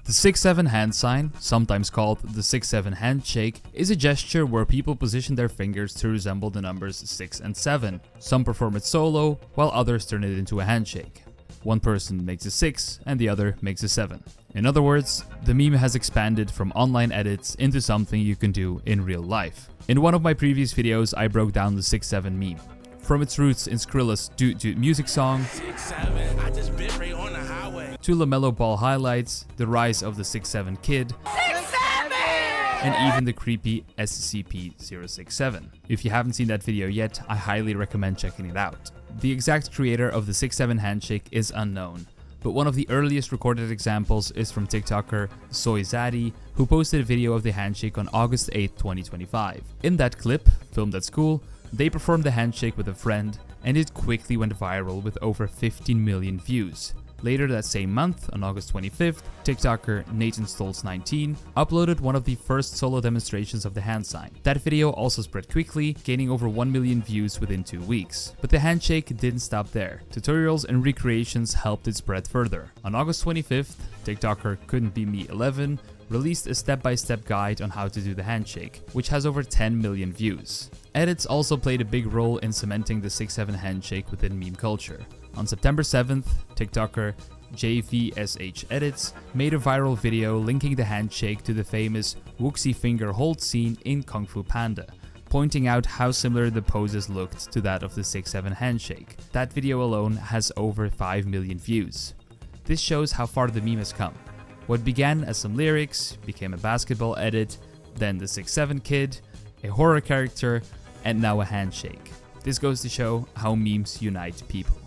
The 6-7 hand sign, sometimes called the 6-7 handshake, is a gesture where people position their fingers to resemble the numbers 6 and 7. Some perform it solo, while others turn it into a handshake. One person makes a 6 and the other makes a 7. In other words, the meme has expanded from online edits into something you can do in real life. In one of my previous videos, I broke down the 6-7 meme. From its roots in Skrilla's Doot Doot music song, 6-7, I just bit right on the highway, to LaMelo Ball highlights, the rise of the 6-7 kid, 6-7! and even the creepy SCP-067. If you haven't seen that video yet, I highly recommend checking it out. The exact creator of the 6-7 handshake is unknown, but one of the earliest recorded examples is from TikToker SoyZaddy, who posted a video of the handshake on August 8, 2025. In that clip, filmed at school, they performed the handshake with a friend, and it quickly went viral with over 15 million views. Later that same month, on August 25th, TikToker NathanStolz19 uploaded one of the first solo demonstrations of the hand sign. That video also spread quickly, gaining over 1 million views within 2 weeks. But the handshake didn't stop there. Tutorials and recreations helped it spread further. On August 25th, TikToker Couldn't Be Me 11 released a step-by-step guide on how to do the handshake, which has over 10 million views. Edits also played a big role in cementing the 6-7 handshake within meme culture. On September 7th, TikToker JVSH Edits made a viral video linking the handshake to the famous Wuxi finger hold scene in Kung Fu Panda, pointing out how similar the poses looked to that of the 6-7 handshake. That video alone has over 5 million views. This shows how far the meme has come. What began as some lyrics became a basketball edit, then the 6-7 kid, a horror character, and now a handshake. This goes to show how memes unite people.